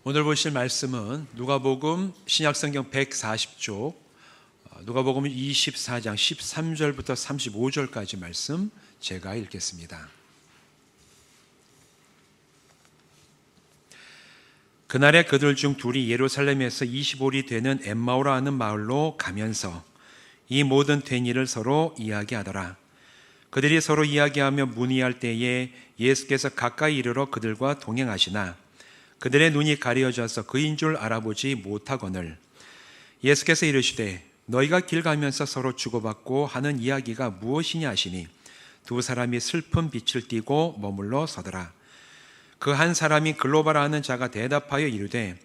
오늘 보실 말씀은 누가복음 신약성경 140쪽, 누가복음 24장 13절부터 35절까지 말씀 제가 읽겠습니다. 그날에 그들 중 둘이 예루살렘에서 25리 되는 엠마오라 하는 마을로 가면서 이 모든 된 일을 서로 이야기하더라. 그들이 서로 이야기하며 문의할 때에 예수께서 가까이 이르러 그들과 동행하시나 그들의 눈이 가려져서 그인 줄 알아보지 못하거늘 예수께서 이르시되 너희가 길 가면서 서로 주고받고 하는 이야기가 무엇이냐 하시니 두 사람이 슬픈 빛을 띠고 머물러 서더라. 그 한 사람이 글로바라 하는 자가 대답하여 이르되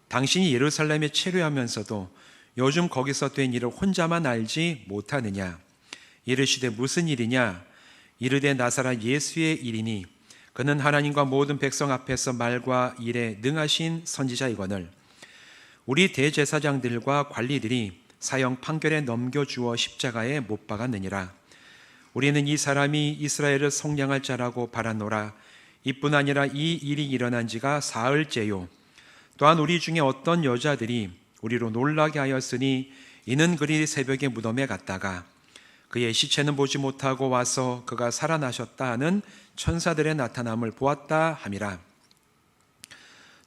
당신이 예루살렘에 체류하면서도 요즘 거기서 된 일을 혼자만 알지 못하느냐. 이르시되 무슨 일이냐. 이르되 나사렛 예수의 일이니 그는 하나님과 모든 백성 앞에서 말과 일에 능하신 선지자이거늘 우리 대제사장들과 관리들이 사형 판결에 넘겨주어 십자가에 못 박았느니라. 우리는 이 사람이 이스라엘을 속량할 자라고 바라노라. 이뿐 아니라 이 일이 일어난 지가 사흘째요. 또한 우리 중에 어떤 여자들이 우리로 놀라게 하였으니 이는 그리 새벽에 무덤에 갔다가 그의 시체는 보지 못하고 와서 그가 살아나셨다 하는 천사들의 나타남을 보았다 함이라.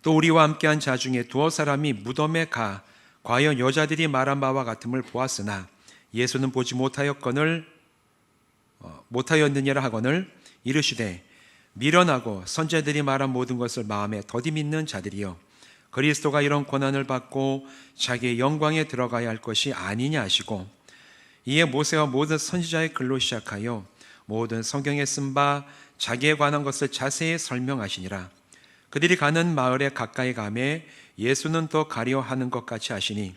또 우리와 함께한 자 중에 두어 사람이 무덤에 가 과연 여자들이 말한 바와 같음을 보았으나 예수는 보지 못하였느니라 하거늘 이르시되 미련하고 선지자들이 말한 모든 것을 마음에 더디 믿는 자들이여 그리스도가 이런 고난을 받고 자기의 영광에 들어가야 할 것이 아니냐 하시고 이에 모세와 모든 선지자의 글로 시작하여 모든 성경에 쓴 바 자기에 관한 것을 자세히 설명하시니라. 그들이 가는 마을에 가까이 가매 예수는 더 가려 하는 것 같이 하시니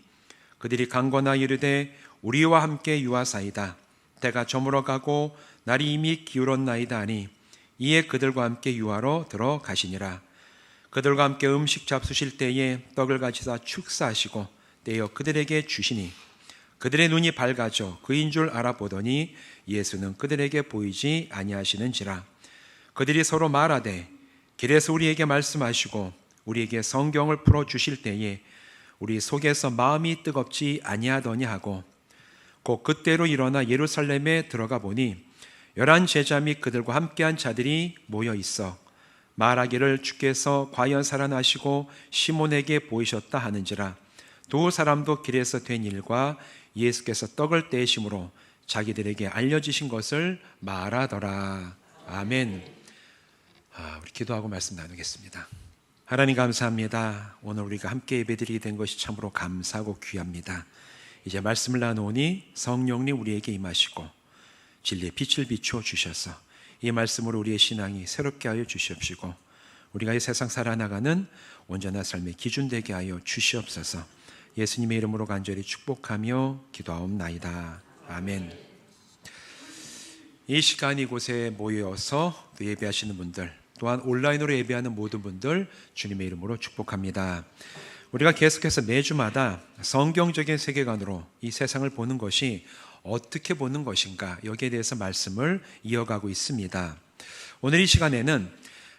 그들이 강권하 이르되 우리와 함께 유하사이다. 때가 저물어가고 날이 이미 기울었나이다 하니 이에 그들과 함께 유하로 들어가시니라. 그들과 함께 음식 잡수실 때에 떡을 가지사 축사하시고 떼어 그들에게 주시니 그들의 눈이 밝아져 그인 줄 알아보더니 예수는 그들에게 보이지 아니하시는지라. 그들이 서로 말하되 길에서 우리에게 말씀하시고 우리에게 성경을 풀어주실 때에 우리 속에서 마음이 뜨겁지 아니하더냐 하고 곧 그때로 일어나 예루살렘에 들어가 보니 11 제자 및 그들과 함께한 자들이 모여 있어 말하기를 주께서 과연 살아나시고 시몬에게 보이셨다 하는지라. 두 사람도 길에서 된 일과 예수께서 떡을 떼심으로 자기들에게 알려지신 것을 말하더라. 아멘. 우리 기도하고 말씀 나누겠습니다. 하나님 감사합니다. 오늘 우리가 함께 예배드리게 된 것이 참으로 감사하고 귀합니다. 이제 말씀을 나누니 성령님 우리에게 임하시고 진리의 빛을 비추어 주셔서 이 말씀으로 우리의 신앙이 새롭게 하여 주시옵시고 우리가 이 세상 살아나가는 온전한 삶의 기준 되게 하여 주시옵소서. 예수님의 이름으로 간절히 축복하며 기도하옵나이다. 아멘. 이 시간 이곳에 모여서 예배하시는 분들 또한 온라인으로 예배하는 모든 분들 주님의 이름으로 축복합니다. 우리가 계속해서 매주마다 성경적인 세계관으로 이 세상을 보는 것이 어떻게 보는 것인가 여기에 대해서 말씀을 이어가고 있습니다. 오늘 이 시간에는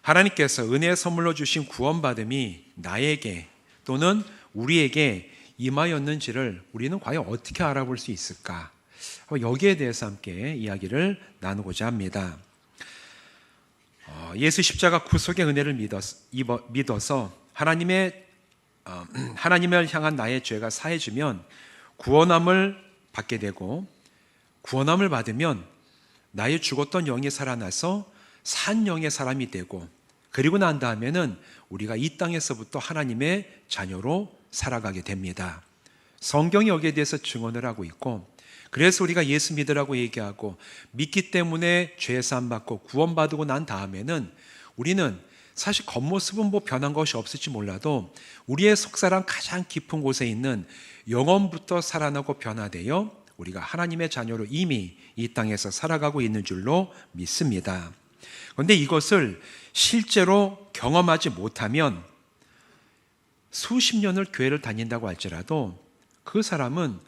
하나님께서 은혜의 선물로 주신 구원받음이 나에게 또는 우리에게 임하였는지를 우리는 과연 어떻게 알아볼 수 있을까? 여기에 대해서 함께 이야기를 나누고자 합니다. 예수 십자가 구속의 은혜를 믿어서 하나님을 향한 나의 죄가 사해지면 구원함을 받게 되고 구원함을 받으면 나의 죽었던 영이 살아나서 산 영의 사람이 되고 그리고 난 다음에는 우리가 이 땅에서부터 하나님의 자녀로 살아가게 됩니다. 성경이 여기에 대해서 증언을 하고 있고 그래서 우리가 예수 믿으라고 얘기하고 믿기 때문에 죄 사함 받고 구원받고 난 다음에는 우리는 사실 겉모습은 변한 것이 없을지 몰라도 우리의 속사람 가장 깊은 곳에 있는 영혼부터 살아나고 변화되어 우리가 하나님의 자녀로 이미 이 땅에서 살아가고 있는 줄로 믿습니다. 그런데 이것을 실제로 경험하지 못하면 수십 년을 교회를 다닌다고 할지라도 그 사람은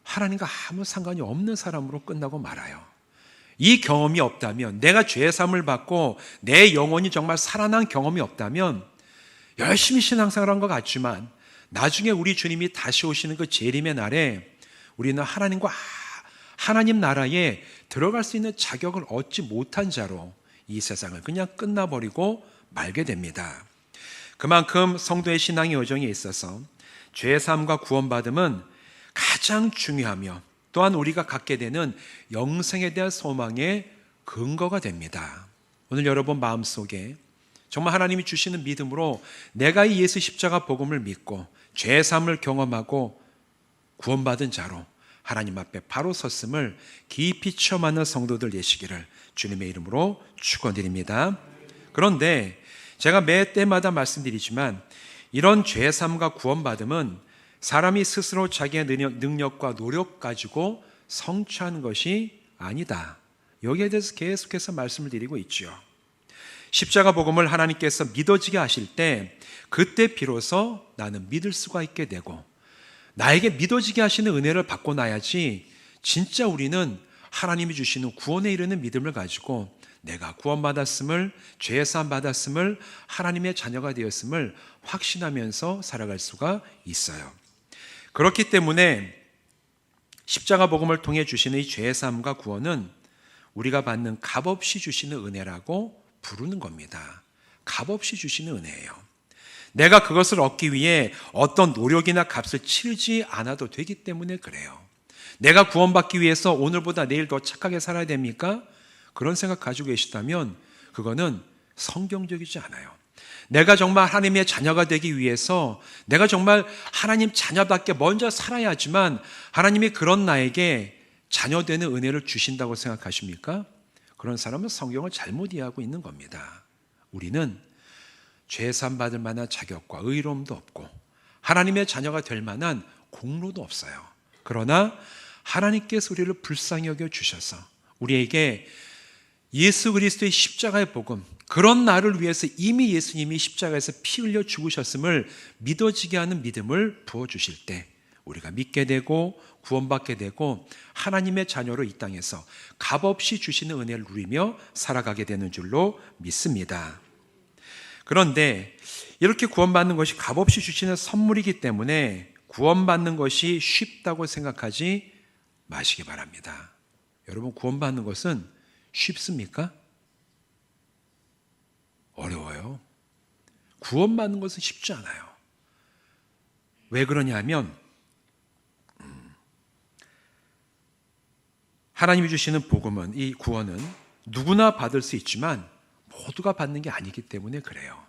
하나님과 아무 상관이 없는 사람으로 끝나고 말아요. 이 경험이 없다면, 내가 죄 사함을 받고 내 영혼이 정말 살아난 경험이 없다면 열심히 신앙생활한 것 같지만 나중에 우리 주님이 다시 오시는 그 재림의 날에 우리는 하나님 나라에 들어갈 수 있는 자격을 얻지 못한 자로 이 세상을 그냥 끝나버리고 말게 됩니다. 그만큼 성도의 신앙의 여정에 있어서 죄사함과 구원받음은 가장 중요하며 또한 우리가 갖게 되는 영생에 대한 소망의 근거가 됩니다. 오늘 여러분 마음속에 정말 하나님이 주시는 믿음으로 내가 이 예수 십자가 복음을 믿고 죄사함을 경험하고 구원받은 자로 하나님 앞에 바로 섰음을 깊이 체험하는 성도들 되시기를 주님의 이름으로 축원드립니다. 그런데 제가 매 때마다 말씀드리지만 이런 죄사함과 구원받음은 사람이 스스로 자기의 능력과 노력 가지고 성취하는 것이 아니다. 여기에 대해서 계속해서 말씀을 드리고 있죠. 십자가 복음을 하나님께서 믿어지게 하실 때 그때 비로소 나는 믿을 수가 있게 되고 나에게 믿어지게 하시는 은혜를 받고 나야지 진짜 우리는 하나님이 주시는 구원에 이르는 믿음을 가지고 내가 구원받았음을, 죄사함 받았음을, 하나님의 자녀가 되었음을 확신하면서 살아갈 수가 있어요. 그렇기 때문에 십자가 복음을 통해 주시는 이 죄사함과 구원은 우리가 받는 값없이 주시는 은혜라고 부르는 겁니다. 값없이 주시는 은혜예요. 내가 그것을 얻기 위해 어떤 노력이나 값을 치르지 않아도 되기 때문에 그래요. 내가 구원받기 위해서 오늘보다 내일 더 착하게 살아야 됩니까? 그런 생각 가지고 계시다면 그거는 성경적이지 않아요. 내가 정말 하나님의 자녀가 되기 위해서 내가 정말 하나님 자녀답게 먼저 살아야지만 하나님이 그런 나에게 자녀 되는 은혜를 주신다고 생각하십니까? 그런 사람은 성경을 잘못 이해하고 있는 겁니다. 우리는 죄사함 받을 만한 자격과 의로움도 없고 하나님의 자녀가 될 만한 공로도 없어요. 그러나 하나님께서 우리를 불쌍히 여겨 주셔서 우리에게 예수 그리스도의 십자가의 복음, 그런 나를 위해서 이미 예수님이 십자가에서 피 흘려 죽으셨음을 믿어지게 하는 믿음을 부어주실 때 우리가 믿게 되고 구원받게 되고 하나님의 자녀로 이 땅에서 값없이 주시는 은혜를 누리며 살아가게 되는 줄로 믿습니다. 그런데 이렇게 구원받는 것이 값없이 주시는 선물이기 때문에 구원받는 것이 쉽다고 생각하지 마시기 바랍니다. 여러분, 구원받는 것은 쉽습니까? 어려워요. 구원받는 것은 쉽지 않아요. 왜 그러냐면 하나님이 주시는 복음은, 이 구원은 누구나 받을 수 있지만 모두가 받는 게 아니기 때문에 그래요.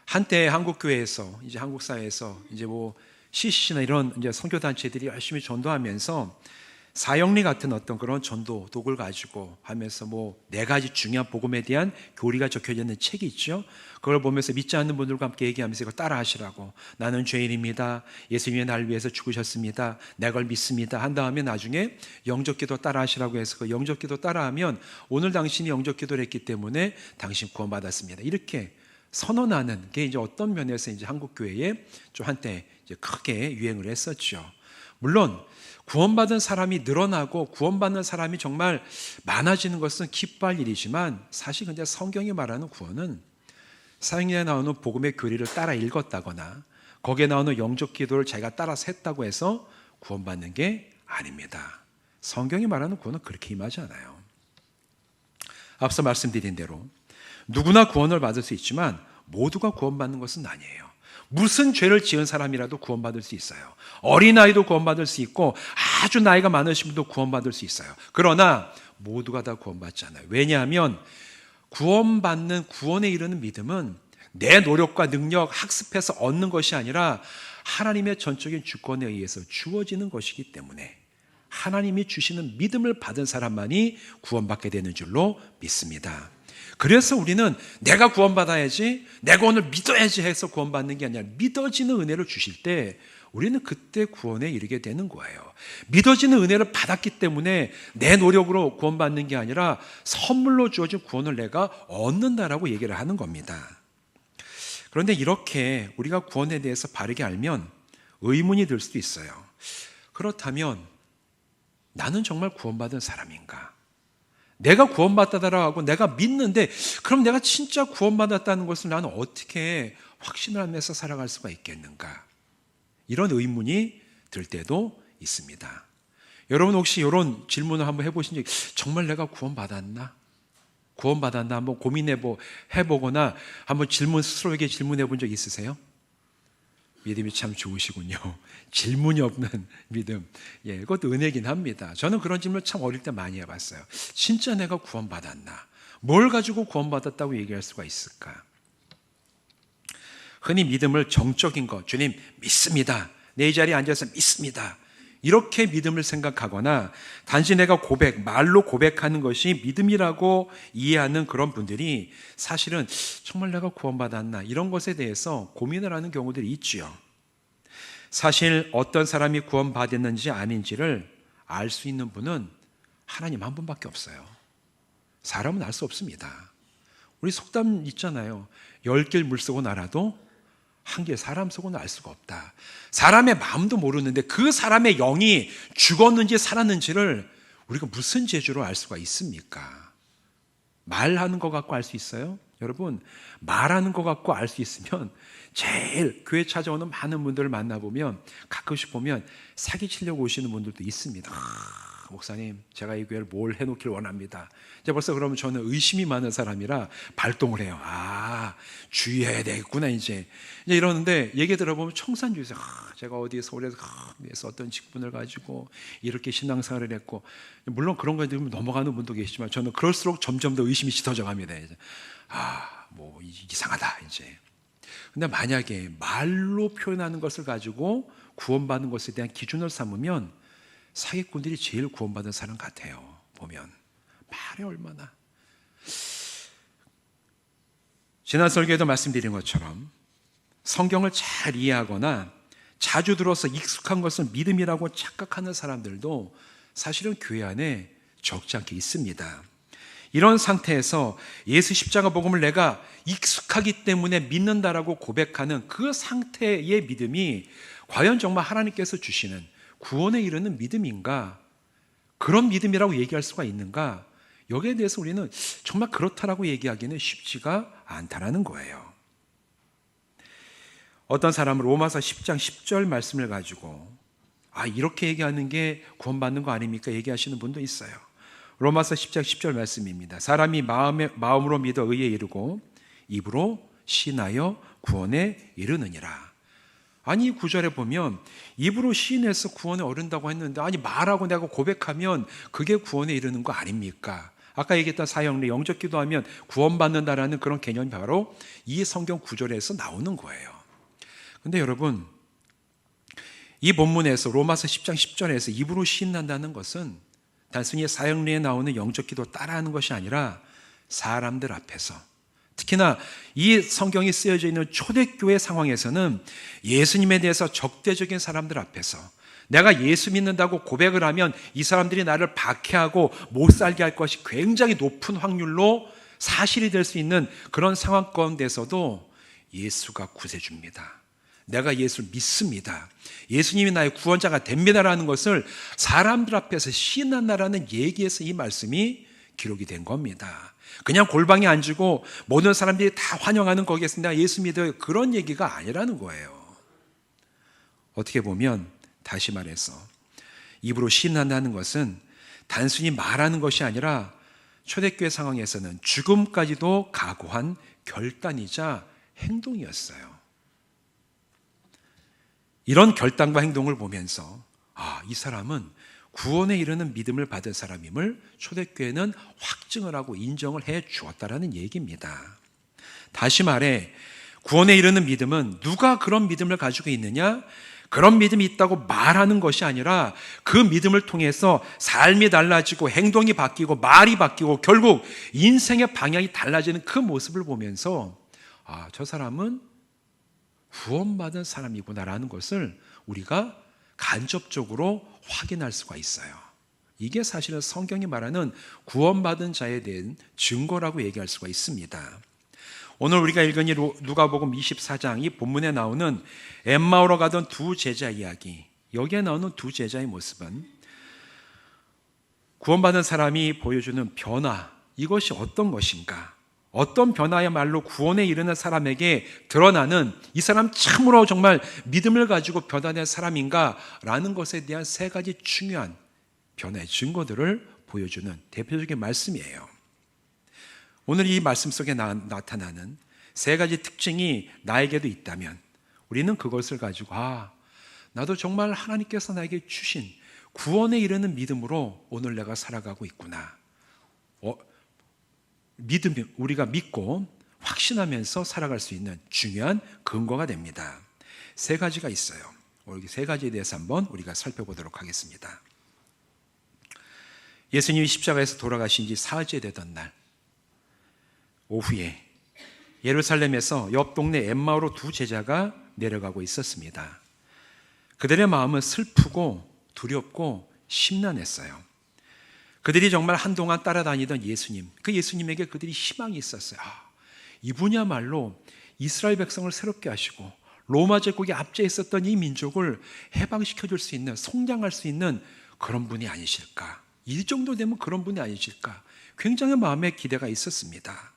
한때 한국 교회에서, 이제 한국 사회에서 이제 CCC나 이런 이제 선교 단체들이 열심히 전도하면서 사형리 같은 어떤 그런 전도 도구를 가지고 하면서 4가지 중요한 복음에 대한 교리가 적혀져 있는 책이 있죠. 그걸 보면서 믿지 않는 분들과 함께 얘기하면서 이거 따라 하시라고. 나는 죄인입니다. 예수님이 나를 위해서 죽으셨습니다. 내가 그걸 믿습니다. 한 다음에 나중에 영접기도 따라 하시라고 해서 그 영접기도 따라하면 오늘 당신이 영접기도를 했기 때문에 당신 구원받았습니다. 이렇게 선언하는 게 이제 어떤 면에서 이제 한국 교회에 좀 한때 이제 크게 유행을 했었죠. 물론 구원받은 사람이 늘어나고 구원받는 사람이 정말 많아지는 것은 기뻐할 일이지만 사실 근데 성경이 말하는 구원은 사형리에 나오는 복음의 교리를 따라 읽었다거나 거기에 나오는 영접 기도를 자기가 따라서 했다고 해서 구원받는 게 아닙니다. 성경이 말하는 구원은 그렇게 임하지 않아요. 앞서 말씀드린 대로 누구나 구원을 받을 수 있지만 모두가 구원받는 것은 아니에요. 무슨 죄를 지은 사람이라도 구원받을 수 있어요. 어린아이도 구원받을 수 있고 아주 나이가 많으신 분도 구원받을 수 있어요. 그러나 모두가 다 구원받지 않아요. 왜냐하면 구원받는, 구원에 이르는 믿음은 내 노력과 능력, 학습해서 얻는 것이 아니라 하나님의 전적인 주권에 의해서 주어지는 것이기 때문에 하나님이 주시는 믿음을 받은 사람만이 구원받게 되는 줄로 믿습니다. 그래서 우리는 내가 구원받아야지, 내가 오늘 믿어야지 해서 구원받는 게 아니라 믿어지는 은혜를 주실 때 우리는 그때 구원에 이르게 되는 거예요. 믿어지는 은혜를 받았기 때문에 내 노력으로 구원받는 게 아니라 선물로 주어진 구원을 내가 얻는다라고 얘기를 하는 겁니다. 그런데 이렇게 우리가 구원에 대해서 바르게 알면 의문이 들 수도 있어요. 그렇다면 나는 정말 구원받은 사람인가? 내가 구원받았다라고 하고 내가 믿는데 그럼 내가 진짜 구원받았다는 것을 나는 어떻게 확신을 하면서 살아갈 수가 있겠는가? 이런 의문이 들 때도 있습니다. 여러분 혹시 이런 질문을 한번 해보신 적, 정말 내가 구원받았나? 구원받았나? 한번 해보거나 한번 스스로에게 질문해 본 적 있으세요? 믿음이 참 좋으시군요. 질문이 없는 믿음. 예, 그것도 은혜긴 합니다. 저는 그런 질문 참 어릴 때 많이 해봤어요. 진짜 내가 구원받았나? 뭘 가지고 구원받았다고 얘기할 수가 있을까? 흔히 믿음을 정적인 것, 주님 믿습니다. 내 자리에 앉아서 믿습니다. 이렇게 믿음을 생각하거나 단지 내가 말로 고백하는 것이 믿음이라고 이해하는 그런 분들이 사실은 정말 내가 구원받았나 이런 것에 대해서 고민을 하는 경우들이 있지요. 사실 어떤 사람이 구원받았는지 아닌지를 알 수 있는 분은 하나님 한 분밖에 없어요. 사람은 알 수 없습니다. 우리 속담 있잖아요. 10길 물쓰고 날아도 한 개 사람 속은 알 수가 없다. 사람의 마음도 모르는데 그 사람의 영이 죽었는지 살았는지를 우리가 무슨 재주로 알 수가 있습니까? 말하는 것 갖고 알 수 있어요? 여러분, 말하는 것 갖고 알 수 있으면 제일 교회 찾아오는 많은 분들을 만나보면 가끔씩 보면 사기치려고 오시는 분들도 있습니다. 목사님, 제가 이 교회를 뭘 해놓길 원합니다. 이제 벌써 그러면 저는 의심이 많은 사람이라 발동을 해요. 주의해야 되겠구나 이제 이러는데 얘기 들어보면 청산주의에서 제가 어디 서울에서 어떤 직분을 가지고 이렇게 신앙생활을 했고, 물론 그런 거에 들으면 넘어가는 분도 계시지만 저는 그럴수록 점점 더 의심이 짙어져 갑니다. 이제 뭐 이상하다 이제. 근데 만약에 말로 표현하는 것을 가지고 구원받는 것에 대한 기준을 삼으면 사기꾼들이 제일 구원받은 사람 같아요. 보면 말이 얼마나. 지난 설교에도 말씀드린 것처럼 성경을 잘 이해하거나 자주 들어서 익숙한 것을 믿음이라고 착각하는 사람들도 사실은 교회 안에 적지 않게 있습니다. 이런 상태에서 예수 십자가 복음을 내가 익숙하기 때문에 믿는다라고 고백하는 그 상태의 믿음이 과연 정말 하나님께서 주시는 구원에 이르는 믿음인가? 그런 믿음이라고 얘기할 수가 있는가? 여기에 대해서 우리는 정말 그렇다라고 얘기하기는 쉽지가 않다라는 거예요. 어떤 사람은 로마서 10장 10절 말씀을 가지고 이렇게 얘기하는 게 구원받는 거 아닙니까? 얘기하시는 분도 있어요. 로마서 10장 10절 말씀입니다. 사람이 마음으로 믿어 의에 이르고 입으로 시인하여 구원에 이르느니라. 이 구절에 보면 입으로 시인해서 구원에 이른다고 했는데 말하고 내가 고백하면 그게 구원에 이르는 거 아닙니까? 아까 얘기했던 사형리 영적 기도하면 구원받는다라는 그런 개념이 바로 이 성경 구절에서 나오는 거예요. 근데 여러분, 이 본문에서 로마서 10장 10절에서 입으로 시인한다는 것은 단순히 사형리에 나오는 영적 기도 따라하는 것이 아니라 사람들 앞에서, 특히나 이 성경이 쓰여져 있는 초대교회 상황에서는 예수님에 대해서 적대적인 사람들 앞에서 내가 예수 믿는다고 고백을 하면 이 사람들이 나를 박해하고 못 살게 할 것이 굉장히 높은 확률로 사실이 될 수 있는 그런 상황 가운데서도 예수가 구세주입니다. 내가 예수를 믿습니다. 예수님이 나의 구원자가 됩니다라는 것을 사람들 앞에서 시인한다라는 얘기에서 이 말씀이 기록이 된 겁니다. 그냥 골방에 앉고 모든 사람들이 다 환영하는 거기에서 내가 예수 믿어요, 그런 얘기가 아니라는 거예요. 어떻게 보면 다시 말해서 입으로 시인한다는 것은 단순히 말하는 것이 아니라 초대교회 상황에서는 죽음까지도 각오한 결단이자 행동이었어요. 이런 결단과 행동을 보면서 이 사람은 구원에 이르는 믿음을 받은 사람임을 초대교회는 확증을 하고 인정을 해 주었다라는 얘기입니다. 다시 말해 구원에 이르는 믿음은 누가 그런 믿음을 가지고 있느냐? 그런 믿음이 있다고 말하는 것이 아니라 그 믿음을 통해서 삶이 달라지고 행동이 바뀌고 말이 바뀌고 결국 인생의 방향이 달라지는 그 모습을 보면서 저 사람은 구원받은 사람이구나라는 것을 우리가 간접적으로 확인할 수가 있어요. 이게 사실은 성경이 말하는 구원받은 자에 대한 증거라고 얘기할 수가 있습니다. 오늘 우리가 읽은 이 누가복음 24장 이 본문에 나오는 엠마오로 가던 두 제자 이야기, 여기에 나오는 두 제자의 모습은 구원받은 사람이 보여주는 변화, 이것이 어떤 것인가? 어떤 변화야말로 구원에 이르는 사람에게 드러나는 이 사람 참으로 정말 믿음을 가지고 변화된 사람인가라는 것에 대한 세 가지 중요한 변화의 증거들을 보여주는 대표적인 말씀이에요. 오늘 이 말씀 속에 나타나는 세 가지 특징이 나에게도 있다면 우리는 그것을 가지고 나도 정말 하나님께서 나에게 주신 구원에 이르는 믿음으로 오늘 내가 살아가고 있구나. 우리가 믿고 확신하면서 살아갈 수 있는 중요한 근거가 됩니다. 세 가지가 있어요. 오늘 세 가지에 대해서 한번 우리가 살펴보도록 하겠습니다. 예수님이 십자가에서 돌아가신 지 사흘째 되던 날 오후에 예루살렘에서 옆 동네 엠마오로 두 제자가 내려가고 있었습니다. 그들의 마음은 슬프고 두렵고 심란했어요. 그들이 정말 한동안 따라다니던 예수님, 그 예수님에게 그들이 희망이 있었어요. 이분이야말로 이스라엘 백성을 새롭게 하시고 로마 제국에 압제해 있었던 이 민족을 해방시켜 줄 수 있는, 성장할 수 있는 그런 분이 아니실까. 이 정도 되면 그런 분이 아니실까. 굉장히 마음에 기대가 있었습니다.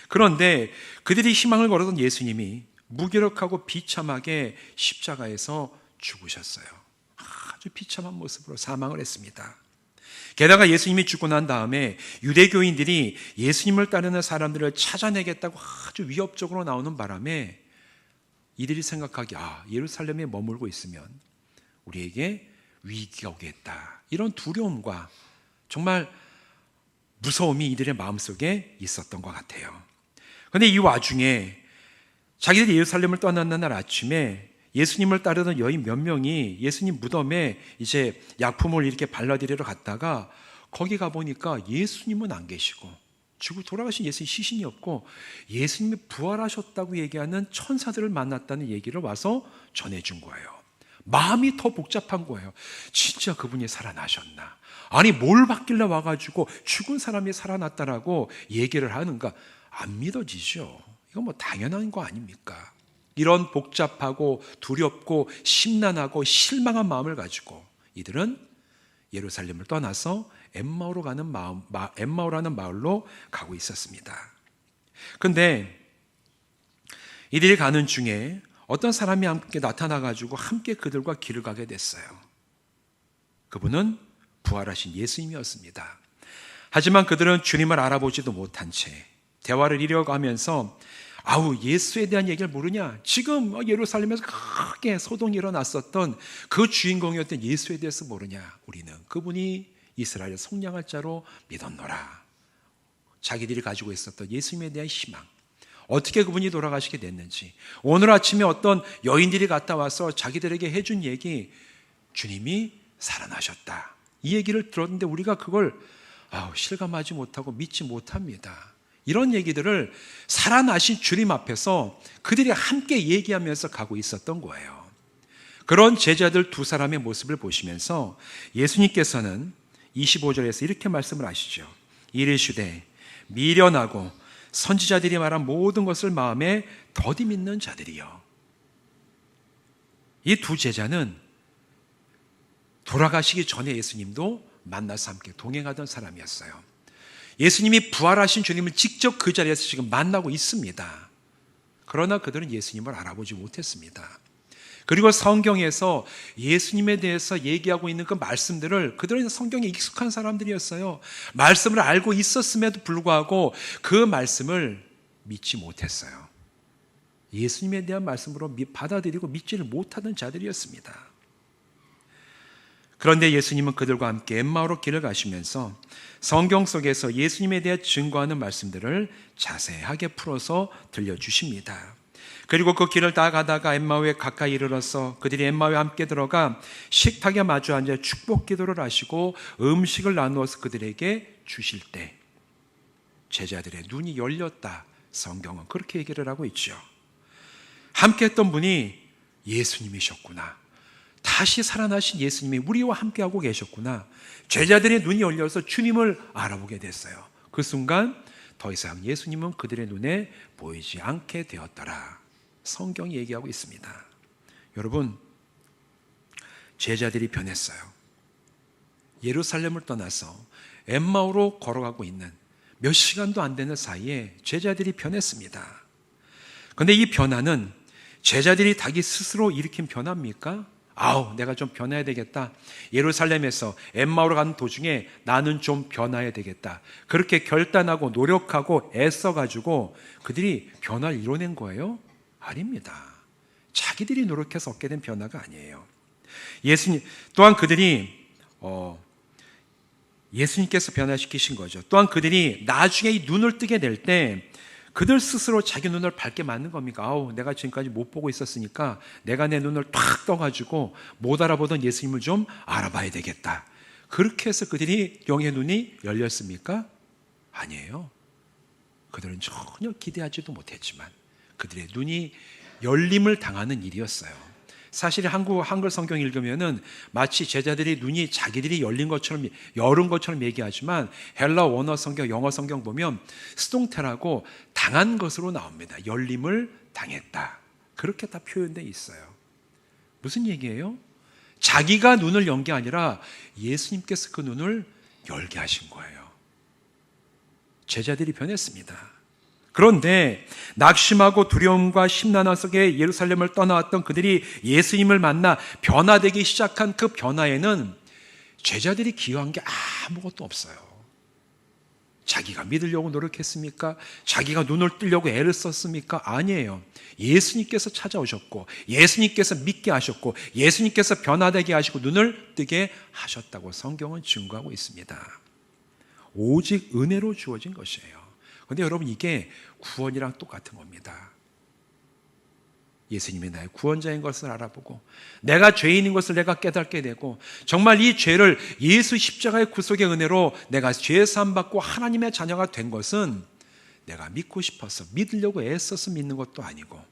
그런데 그들이 희망을 걸었던 예수님이 무기력하고 비참하게 십자가에서 죽으셨어요. 아주 비참한 모습으로 사망을 했습니다. 게다가 예수님이 죽고 난 다음에 유대교인들이 예수님을 따르는 사람들을 찾아내겠다고 아주 위협적으로 나오는 바람에 이들이 생각하기 예루살렘에 머물고 있으면 우리에게 위기가 오겠다. 이런 두려움과 정말 무서움이 이들의 마음속에 있었던 것 같아요. 그런데 이 와중에 자기들이 예루살렘을 떠나는 날 아침에 예수님을 따르던 여인 몇 명이 예수님 무덤에 이제 약품을 이렇게 발라드리러 갔다가 거기 가보니까 예수님은 안 계시고 죽고 돌아가신 예수님 시신이 없고 예수님이 부활하셨다고 얘기하는 천사들을 만났다는 얘기를 와서 전해준 거예요. 마음이 더 복잡한 거예요. 진짜 그분이 살아나셨나? 아니 뭘 받길래 와가지고 죽은 사람이 살아났다라고 얘기를 하는가? 안 믿어지죠. 이건 뭐 당연한 거 아닙니까? 이런 복잡하고 두렵고 심란하고 실망한 마음을 가지고 이들은 예루살렘을 떠나서 엠마오라는 마을로 가고 있었습니다. 그런데 이들이 가는 중에 어떤 사람이 함께 나타나가지고 함께 그들과 길을 가게 됐어요. 그분은 부활하신 예수님이었습니다. 하지만 그들은 주님을 알아보지도 못한 채 대화를 이어가면서 예수에 대한 얘기를 모르냐? 지금 예루살렘에서 크게 소동이 일어났었던 그 주인공이었던 예수에 대해서 모르냐? 우리는 그분이 이스라엘의 속량할 자로 믿었노라. 자기들이 가지고 있었던 예수님에 대한 희망, 어떻게 그분이 돌아가시게 됐는지, 오늘 아침에 어떤 여인들이 갔다 와서 자기들에게 해준 얘기, 주님이 살아나셨다. 이 얘기를 들었는데 우리가 그걸 실감하지 못하고 믿지 못합니다. 이런 얘기들을 살아나신 주님 앞에서 그들이 함께 얘기하면서 가고 있었던 거예요. 그런 제자들 두 사람의 모습을 보시면서 예수님께서는 25절에서 이렇게 말씀을 하시죠. 이르시되 미련하고 선지자들이 말한 모든 것을 마음에 더디 믿는 자들이요. 이 두 제자는 돌아가시기 전에 예수님도 만나서 함께 동행하던 사람이었어요. 예수님이 부활하신 주님을 직접 그 자리에서 지금 만나고 있습니다. 그러나 그들은 예수님을 알아보지 못했습니다. 그리고 성경에서 예수님에 대해서 얘기하고 있는 그 말씀들을, 그들은 성경에 익숙한 사람들이었어요. 말씀을 알고 있었음에도 불구하고 그 말씀을 믿지 못했어요. 예수님에 대한 말씀으로 받아들이고 믿지를 못하던 자들이었습니다. 그런데 예수님은 그들과 함께 엠마오로 길을 가시면서 성경 속에서 예수님에 대해 증거하는 말씀들을 자세하게 풀어서 들려주십니다. 그리고 그 길을 다 가다가 엠마오에 가까이 이르러서 그들이 엠마오에 함께 들어가 식탁에 마주 앉아 축복 기도를 하시고 음식을 나누어서 그들에게 주실 때 제자들의 눈이 열렸다. 성경은 그렇게 얘기를 하고 있죠. 함께 했던 분이 예수님이셨구나. 다시 살아나신 예수님이 우리와 함께하고 계셨구나. 제자들의 눈이 열려서 주님을 알아보게 됐어요. 그 순간 더 이상 예수님은 그들의 눈에 보이지 않게 되었더라. 성경이 얘기하고 있습니다. 여러분, 제자들이 변했어요. 예루살렘을 떠나서 엠마오로 걸어가고 있는 몇 시간도 안 되는 사이에 제자들이 변했습니다. 그런데 이 변화는 제자들이 자기 스스로 일으킨 변화입니까? 내가 좀 변해야 되겠다. 예루살렘에서 엠마오로 가는 도중에 나는 좀 변해야 되겠다. 그렇게 결단하고 노력하고 애써가지고 그들이 변화를 이뤄낸 거예요? 아닙니다. 자기들이 노력해서 얻게 된 변화가 아니에요. 예수님 또한 그들이 예수님께서 변화시키신 거죠. 또한 그들이 나중에 이 눈을 뜨게 될 때 그들 스스로 자기 눈을 밝게 만든 겁니까? 내가 지금까지 못 보고 있었으니까 내가 내 눈을 탁 떠가지고 못 알아보던 예수님을 좀 알아봐야 되겠다. 그렇게 해서 그들이 영의 눈이 열렸습니까? 아니에요. 그들은 전혀 기대하지도 못했지만 그들의 눈이 열림을 당하는 일이었어요. 사실 한글 성경 읽으면은 마치 제자들이 눈이 자기들이 열린 것처럼 얘기하지만 헬라 원어 성경, 영어 성경 보면 스동테라고 당한 것으로 나옵니다. 열림을 당했다. 그렇게 다 표현되어 있어요. 무슨 얘기예요? 자기가 눈을 연 게 아니라 예수님께서 그 눈을 열게 하신 거예요. 제자들이 변했습니다. 그런데 낙심하고 두려움과 심란함 속에 예루살렘을 떠나왔던 그들이 예수님을 만나 변화되기 시작한 그 변화에는 제자들이 기여한 게 아무것도 없어요. 자기가 믿으려고 노력했습니까? 자기가 눈을 뜨려고 애를 썼습니까? 아니에요. 예수님께서 찾아오셨고 예수님께서 믿게 하셨고 예수님께서 변화되게 하시고 눈을 뜨게 하셨다고 성경은 증거하고 있습니다. 오직 은혜로 주어진 것이에요. 그런데 여러분, 이게 구원이랑 똑같은 겁니다. 예수님이 나의 구원자인 것을 알아보고 내가 죄인인 것을 내가 깨닫게 되고 정말 이 죄를 예수 십자가의 구속의 은혜로 내가 죄 사함 받고 하나님의 자녀가 된 것은 내가 믿고 싶어서 믿으려고 애써서 믿는 것도 아니고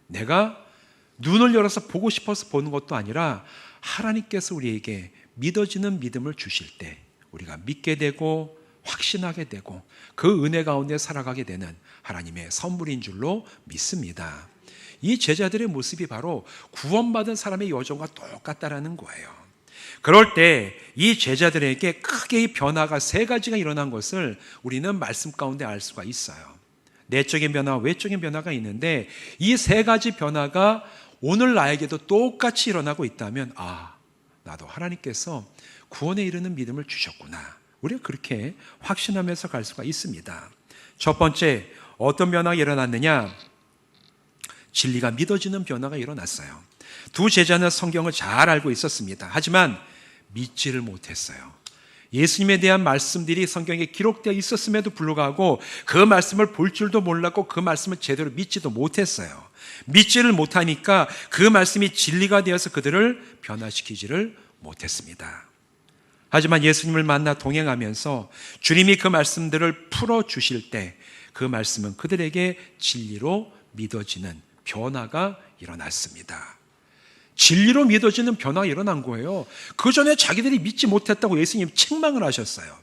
내가 눈을 열어서 보고 싶어서 보는 것도 아니라 하나님께서 우리에게 믿어지는 믿음을 주실 때 우리가 믿게 되고 확신하게 되고 그 은혜 가운데 살아가게 되는 하나님의 선물인 줄로 믿습니다. 이 제자들의 모습이 바로 구원받은 사람의 여정과 똑같다라는 거예요. 그럴 때 이 제자들에게 크게 이 변화가 세 가지가 일어난 것을 우리는 말씀 가운데 알 수가 있어요. 내적인 변화, 외적인 변화가 있는데 이 세 가지 변화가 오늘 나에게도 똑같이 일어나고 있다면 나도 하나님께서 구원에 이르는 믿음을 주셨구나. 우리가 그렇게 확신하면서 갈 수가 있습니다. 첫 번째, 어떤 변화가 일어났느냐? 진리가 믿어지는 변화가 일어났어요. 두 제자는 성경을 잘 알고 있었습니다. 하지만 믿지를 못했어요. 예수님에 대한 말씀들이 성경에 기록되어 있었음에도 불구하고 그 말씀을 볼 줄도 몰랐고 그 말씀을 제대로 믿지도 못했어요. 믿지를 못하니까 그 말씀이 진리가 되어서 그들을 변화시키지를 못했습니다. 하지만 예수님을 만나 동행하면서 주님이 그 말씀들을 풀어주실 때 그 말씀은 그들에게 진리로 믿어지는 변화가 일어났습니다. 진리로 믿어지는 변화가 일어난 거예요. 그 전에 자기들이 믿지 못했다고 예수님 책망을 하셨어요.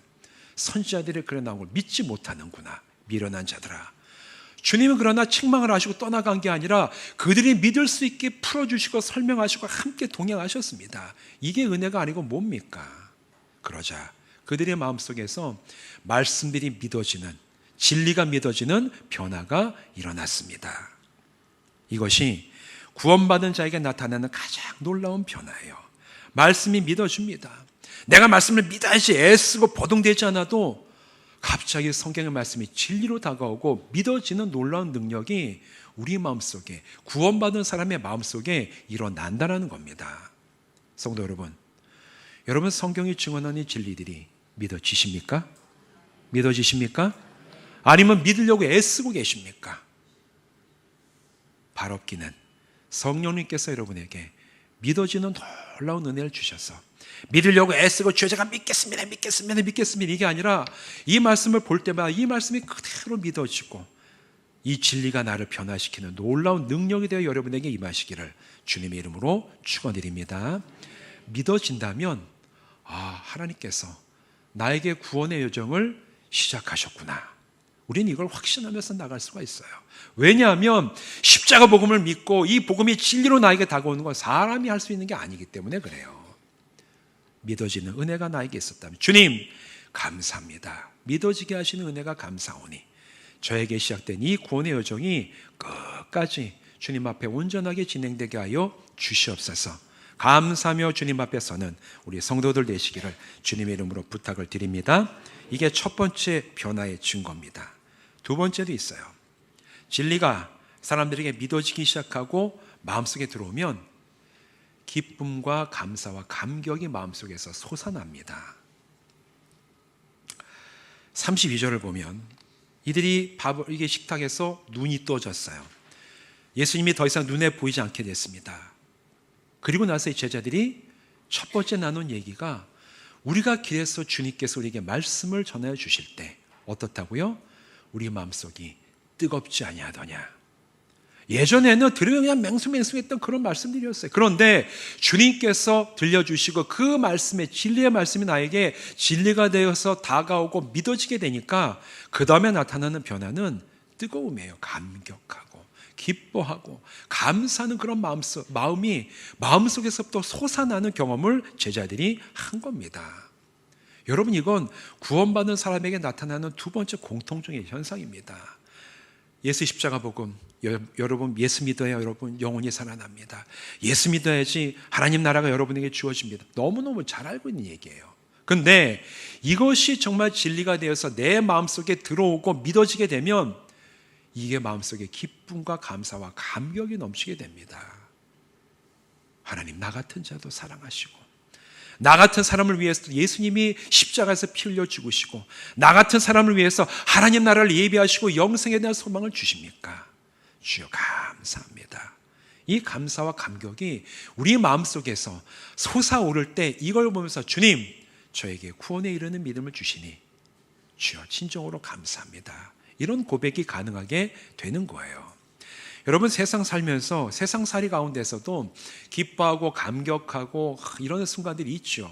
선지자들이 그래 나온 걸 믿지 못하는구나, 미련한 자들아. 주님은 그러나 책망을 하시고 떠나간 게 아니라 그들이 믿을 수 있게 풀어주시고 설명하시고 함께 동행하셨습니다. 이게 은혜가 아니고 뭡니까? 그러자 그들의 마음속에서 말씀들이 믿어지는, 진리가 믿어지는 변화가 일어났습니다. 이것이 구원받은 자에게 나타나는 가장 놀라운 변화예요. 말씀이 믿어줍니다. 내가 말씀을 믿어야지 애쓰고 버둥대지 않아도 갑자기 성경의 말씀이 진리로 다가오고 믿어지는 놀라운 능력이 우리 마음속에, 구원받은 사람의 마음속에 일어난다는 겁니다. 성도 여러분, 여러분 성경이 증언하는 진리들이 믿어지십니까? 믿어지십니까? 아니면 믿으려고 애쓰고 계십니까? 발업기는 성령님께서 여러분에게 믿어지는 놀라운 은혜를 주셔서 믿으려고 애쓰고 제가 믿겠습니다 이게 아니라 이 말씀을 볼 때마다 이 말씀이 그대로 믿어지고 이 진리가 나를 변화시키는 놀라운 능력이 되어 여러분에게 임하시기를 주님의 이름으로 축원드립니다. 믿어진다면 하나님께서 나에게 구원의 여정을 시작하셨구나. 우리는 이걸 확신하면서 나갈 수가 있어요. 왜냐하면 십자가 복음을 믿고 이 복음이 진리로 나에게 다가오는 건 사람이 할 수 있는 게 아니기 때문에 그래요. 믿어지는 은혜가 나에게 있었다면 주님, 감사합니다. 믿어지게 하시는 은혜가 감사오니 저에게 시작된 이 구원의 여정이 끝까지 주님 앞에 온전하게 진행되게 하여 주시옵소서. 감사하며 주님 앞에 서는 우리 성도들 되시기를 주님의 이름으로 부탁을 드립니다. 이게 첫 번째 변화의 증거입니다. 두 번째도 있어요. 진리가 사람들에게 믿어지기 시작하고 마음속에 들어오면 기쁨과 감사와 감격이 마음속에서 솟아납니다. 32절을 보면 이들이 이게 식탁에서 눈이 떠졌어요. 예수님이 더 이상 눈에 보이지 않게 됐습니다. 그리고 나서 이 제자들이 첫 번째 나눈 얘기가 우리가 길에서 주님께서 우리에게 말씀을 전해 주실 때 어떻다고요? 우리 마음속이 뜨겁지 아니하더냐. 예전에는 들으면 그냥 맹숭맹숭했던 그런 말씀들이었어요. 그런데 주님께서 들려주시고 그 말씀에 진리의 말씀이 나에게 진리가 되어서 다가오고 믿어지게 되니까 그 다음에 나타나는 변화는 뜨거움이에요. 감격하고 기뻐하고 감사하는 그런 마음이 마음속에서부터 솟아나는 경험을 제자들이 한 겁니다. 여러분, 이건 구원받은 사람에게 나타나는 두 번째 공통적인 현상입니다. 예수 십자가 복음, 여러분 예수 믿어야 여러분 영혼이 살아납니다. 예수 믿어야지 하나님 나라가 여러분에게 주어집니다. 너무너무 잘 알고 있는 얘기예요. 근데 이것이 정말 진리가 되어서 내 마음속에 들어오고 믿어지게 되면 이게 마음속에 기쁨과 감사와 감격이 넘치게 됩니다. 하나님 나 같은 자도 사랑하시고 나 같은 사람을 위해서 예수님이 십자가에서 피 흘려 죽으시고 나 같은 사람을 위해서 하나님 나라를 예비하시고 영생에 대한 소망을 주십니까? 주여 감사합니다. 이 감사와 감격이 우리 마음속에서 솟아오를 때 이걸 보면서 주님 저에게 구원에 이르는 믿음을 주시니 주여 진정으로 감사합니다. 이런 고백이 가능하게 되는 거예요. 여러분, 세상 살면서 세상살이 가운데서도 기뻐하고 감격하고 이런 순간들이 있죠.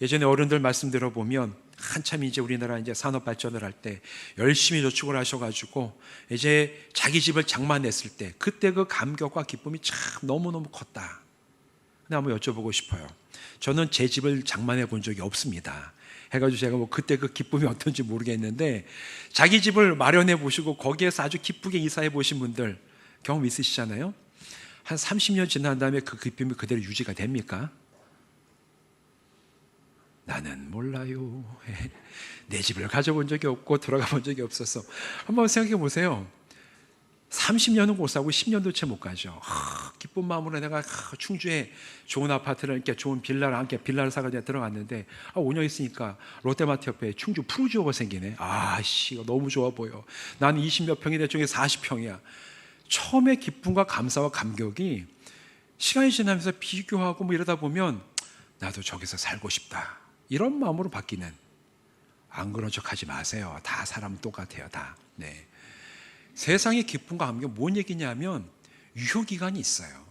예전에 어른들 말씀 들어보면 한참 이제 우리나라 이제 산업 발전을 할 때 열심히 저축을 하셔가지고 이제 자기 집을 장만했을 때 그때 그 감격과 기쁨이 참 너무너무 컸다. 근데 한번 여쭤보고 싶어요. 저는 제 집을 장만해 본 적이 없습니다. 해가지고 제가 뭐 그때 그 기쁨이 어떤지 모르겠는데 자기 집을 마련해 보시고 거기에서 아주 기쁘게 이사해 보신 분들 경험 있으시잖아요. 한 30년 지난 다음에 그 기쁨이 그대로 유지가 됩니까? 나는 몰라요. 내 집을 가져본 적이 없고 들어가 본 적이 없어서 한번 생각해 보세요. 30년은 못 사고 10년도 채 못 가죠. 기쁜 마음으로 내가 충주에 좋은 아파트를 이렇게 좋은 빌라를 사가지고 들어갔는데 5년 있으니까 롯데마트 옆에 충주 푸르지오가 생기네. 이거 너무 좋아 보여. 나는 20몇 평인데 저게 40평이야. 처음에 기쁨과 감사와 감격이 시간이 지나면서 비교하고 뭐 이러다 보면 나도 저기서 살고 싶다. 이런 마음으로 바뀌는, 안 그런 척 하지 마세요. 다 사람은 똑같아요. 다. 네. 세상의 기쁨과 감격 뭔 얘기냐면 유효기간이 있어요.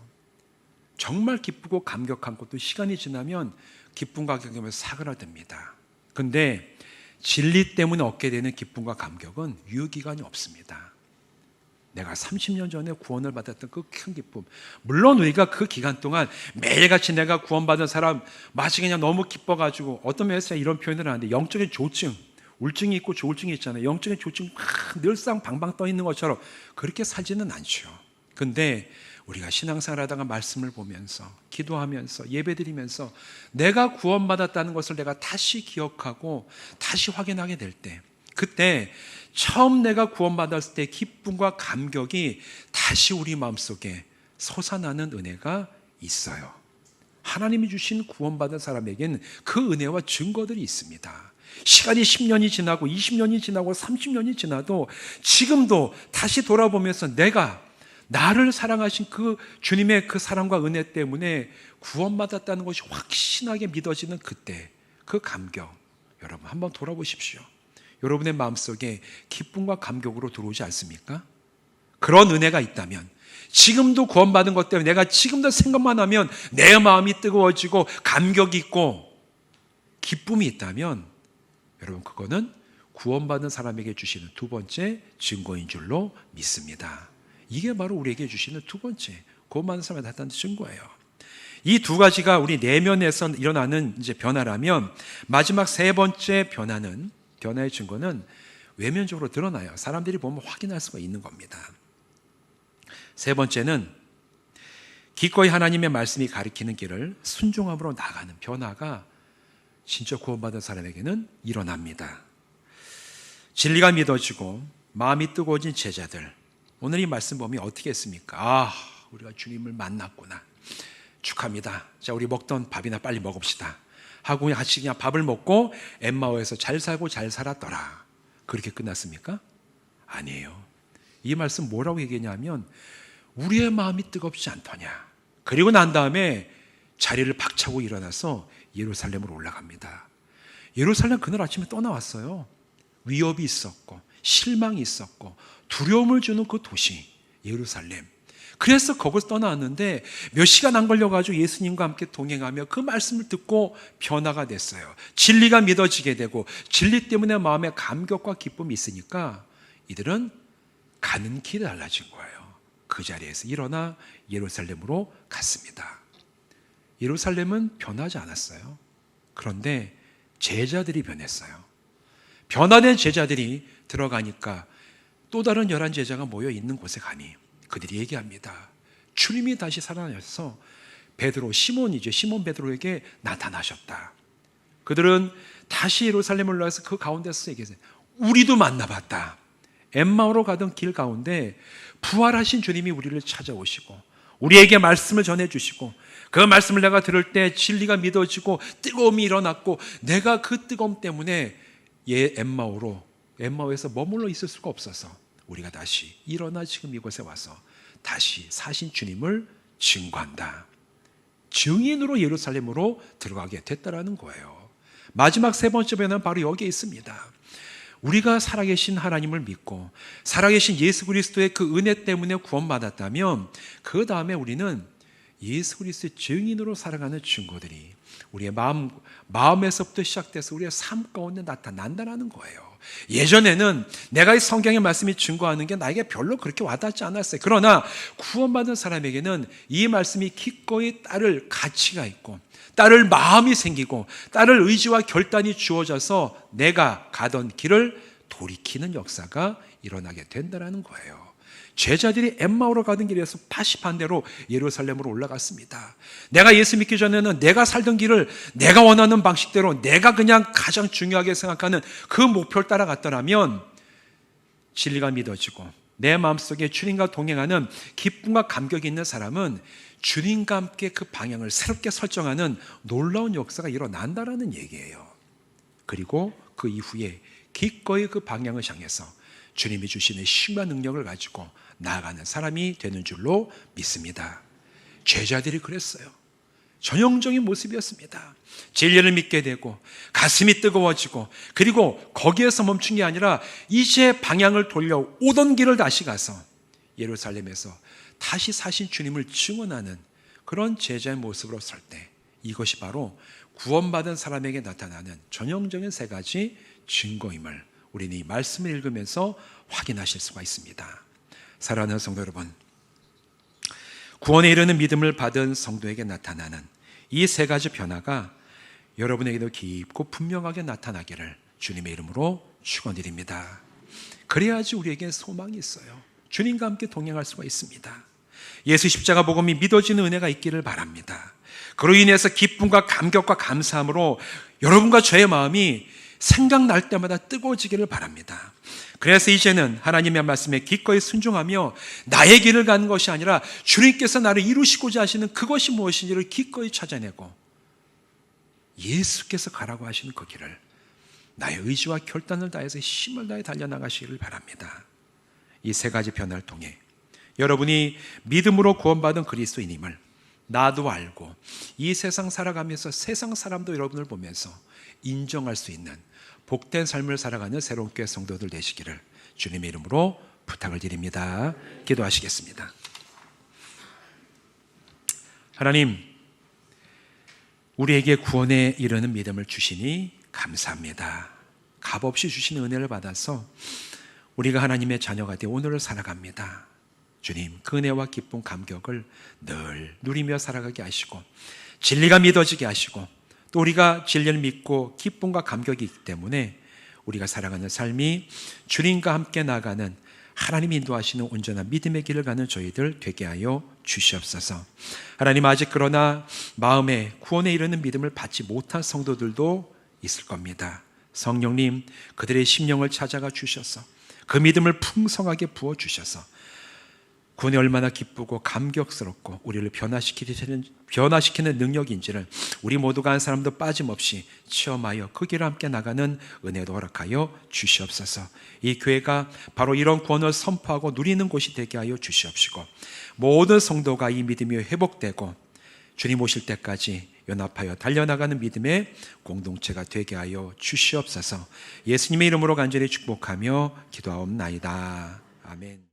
정말 기쁘고 감격한 것도 시간이 지나면 기쁨과 감격은 사그라듭니다. 근데 진리 때문에 얻게 되는 기쁨과 감격은 유효기간이 없습니다. 내가 30년 전에 구원을 받았던 그 큰 기쁨, 물론 우리가 그 기간 동안 매일같이 내가 구원받은 사람 마치 그냥 너무 기뻐가지고 어떤 면에서 이런 표현을 하는데 영적인 조증, 우울증이 있고 조울증이 있잖아요. 영적인 조증이 늘상 방방 떠 있는 것처럼 그렇게 살지는 않죠. 근데 우리가 신앙생활 하다가 말씀을 보면서 기도하면서 예배드리면서 내가 구원받았다는 것을 내가 다시 기억하고 다시 확인하게 될 때, 그때 처음 내가 구원받았을 때 기쁨과 감격이 다시 우리 마음속에 솟아나는 은혜가 있어요. 하나님이 주신 구원받은 사람에게는 그 은혜와 증거들이 있습니다. 시간이 10년이 지나고 20년이 지나고 30년이 지나도 지금도 다시 돌아보면서 내가 나를 사랑하신 그 주님의 그 사랑과 은혜 때문에 구원받았다는 것이 확신하게 믿어지는 그때 그 감격, 여러분 한번 돌아보십시오. 여러분의 마음속에 기쁨과 감격으로 들어오지 않습니까? 그런 은혜가 있다면, 지금도 구원받은 것 때문에 내가 지금도 생각만 하면 내 마음이 뜨거워지고 감격이 있고 기쁨이 있다면, 여러분 그거는 구원받은 사람에게 주시는 두 번째 증거인 줄로 믿습니다. 이게 바로 우리에게 주시는 두 번째 구원받은 사람에 나타나는 증거예요. 이 두 가지가 우리 내면에서 일어나는 이제 변화라면, 마지막 세 번째 변화의 증거는 외면적으로 드러나요. 사람들이 보면 확인할 수가 있는 겁니다. 세 번째는 기꺼이 하나님의 말씀이 가리키는 길을 순종함으로 나가는 변화가 진짜 구원받은 사람에게는 일어납니다. 진리가 믿어지고 마음이 뜨거워진 제자들, 오늘 이 말씀 보면 어떻게 했습니까? 우리가 주님을 만났구나, 축하합니다. 자, 우리 먹던 밥이나 빨리 먹읍시다 하고 같이 그냥 밥을 먹고 엠마오에서 잘 살고 잘 살았더라, 그렇게 끝났습니까? 아니에요. 이 말씀 뭐라고 얘기했냐면, 우리의 마음이 뜨겁지 않더냐. 그리고 난 다음에 자리를 박차고 일어나서 예루살렘으로 올라갑니다. 예루살렘 그날 아침에 떠나왔어요. 위협이 있었고 실망이 있었고 두려움을 주는 그 도시 예루살렘. 그래서 거기서 떠나왔는데 몇 시간 안 걸려가지고 예수님과 함께 동행하며 그 말씀을 듣고 변화가 됐어요. 진리가 믿어지게 되고 진리 때문에 마음에 감격과 기쁨이 있으니까 이들은 가는 길이 달라진 거예요. 그 자리에서 일어나 예루살렘으로 갔습니다. 예루살렘은 변하지 않았어요. 그런데 제자들이 변했어요. 변화된 제자들이 들어가니까 또 다른 11제자가 모여 있는 곳에 가니 그들이 얘기합니다. 주님이 다시 살아나셔서 베드로, 시몬이죠. 시몬 베드로에게 나타나셨다. 그들은 다시 예루살렘을 올라가서 그 가운데서 얘기했어요. 우리도 만나봤다. 엠마오로 가던 길 가운데 부활하신 주님이 우리를 찾아오시고 우리에게 말씀을 전해주시고 그 말씀을 내가 들을 때 진리가 믿어지고 뜨거움이 일어났고 내가 그 뜨거움 때문에 엠마오에서 머물러 있을 수가 없어서 우리가 다시 일어나 지금 이곳에 와서 다시 사신 주님을 증거한다. 증인으로 예루살렘으로 들어가게 됐다라는 거예요. 마지막 세 번째 변화는 바로 여기에 있습니다. 우리가 살아계신 하나님을 믿고 살아계신 예수 그리스도의 그 은혜 때문에 구원받았다면 그 다음에 우리는 예수 그리스도의 증인으로 살아가는 증거들이 우리의 마음에서부터 시작돼서 우리의 삶 가운데 나타난다는 거예요. 예전에는 내가 이 성경의 말씀이 증거하는 게 나에게 별로 그렇게 와닿지 않았어요. 그러나 구원받은 사람에게는 이 말씀이 기꺼이 따를 가치가 있고 따를 마음이 생기고 따를 의지와 결단이 주어져서 내가 가던 길을 돌이키는 역사가 일어나게 된다는 거예요. 제자들이 엠마오로 가던 길에서 다시 반대로 예루살렘으로 올라갔습니다. 내가 예수 믿기 전에는 내가 살던 길을 내가 원하는 방식대로 내가 그냥 가장 중요하게 생각하는 그 목표를 따라갔더라면 진리가 믿어지고 내 마음속에 주님과 동행하는 기쁨과 감격이 있는 사람은 주님과 함께 그 방향을 새롭게 설정하는 놀라운 역사가 일어난다는 얘기예요. 그리고 그 이후에 기꺼이 그 방향을 향해서 주님이 주시는 힘과 능력을 가지고 나아가는 사람이 되는 줄로 믿습니다. 제자들이 그랬어요. 전형적인 모습이었습니다. 진리를 믿게 되고 가슴이 뜨거워지고 그리고 거기에서 멈춘 게 아니라 이제 방향을 돌려 오던 길을 다시 가서 예루살렘에서 다시 사신 주님을 증언하는 그런 제자의 모습으로 설 때 이것이 바로 구원받은 사람에게 나타나는 전형적인 세 가지 증거임을 우리는 이 말씀을 읽으면서 확인하실 수가 있습니다. 사랑하는 성도 여러분, 구원에 이르는 믿음을 받은 성도에게 나타나는 이 세 가지 변화가 여러분에게도 깊고 분명하게 나타나기를 주님의 이름으로 축원드립니다. 그래야지 우리에게 소망이 있어요. 주님과 함께 동행할 수가 있습니다. 예수 십자가 복음이 믿어지는 은혜가 있기를 바랍니다. 그로 인해서 기쁨과 감격과 감사함으로 여러분과 저의 마음이 생각날 때마다 뜨거워지기를 바랍니다. 그래서 이제는 하나님의 말씀에 기꺼이 순종하며 나의 길을 가는 것이 아니라 주님께서 나를 이루시고자 하시는 그것이 무엇인지를 기꺼이 찾아내고 예수께서 가라고 하시는 그 길을 나의 의지와 결단을 다해서 힘을 다해 달려나가시기를 바랍니다. 이 세 가지 변화를 통해 여러분이 믿음으로 구원받은 그리스도인임을 나도 알고 이 세상 살아가면서 세상 사람도 여러분을 보면서 인정할 수 있는 복된 삶을 살아가는 새로운 교회 성도들 되시기를 주님의 이름으로 부탁을 드립니다. 기도하시겠습니다. 하나님, 우리에게 구원에 이르는 믿음을 주시니 감사합니다. 값없이 주시는 은혜를 받아서 우리가 하나님의 자녀가 되어 오늘을 살아갑니다. 주님, 그 은혜와 기쁨, 감격을 늘 누리며 살아가게 하시고 진리가 믿어지게 하시고 또 우리가 진리를 믿고 기쁨과 감격이 있기 때문에 우리가 살아가는 삶이 주님과 함께 나가는 하나님이 인도하시는 온전한 믿음의 길을 가는 저희들 되게 하여 주시옵소서. 하나님, 아직 그러나 마음에 구원에 이르는 믿음을 받지 못한 성도들도 있을 겁니다. 성령님, 그들의 심령을 찾아가 주셔서 그 믿음을 풍성하게 부어주셔서 구원이 얼마나 기쁘고 감격스럽고 우리를 변화시키는 능력인지를 우리 모두가 한 사람도 빠짐없이 체험하여 그 길을 함께 나가는 은혜도 허락하여 주시옵소서. 이 교회가 바로 이런 구원을 선포하고 누리는 곳이 되게 하여 주시옵시고 모든 성도가 이 믿음이 회복되고 주님 오실 때까지 연합하여 달려나가는 믿음의 공동체가 되게 하여 주시옵소서. 예수님의 이름으로 간절히 축복하며 기도하옵나이다. 아멘.